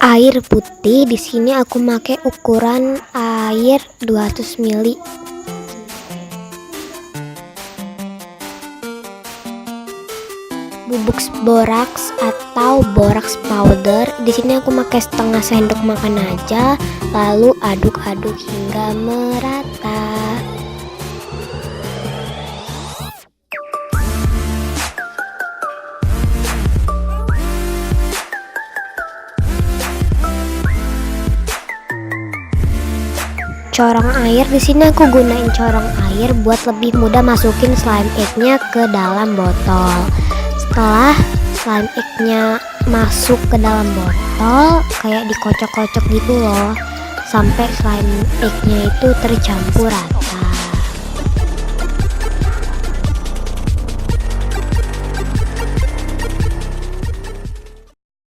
Air putih di sini aku pakai ukuran air 200 ml. Bubuk boraks atau boraks powder di sini aku pakai setengah sendok makan aja, lalu aduk-aduk hingga merata. Corong air di sini aku gunain corong air buat lebih mudah masukin slime egg-nya ke dalam botol. Setelah slime egg-nya masuk ke dalam botol, kayak dikocok-kocok gitu loh, sampai slime egg-nya itu tercampur rata.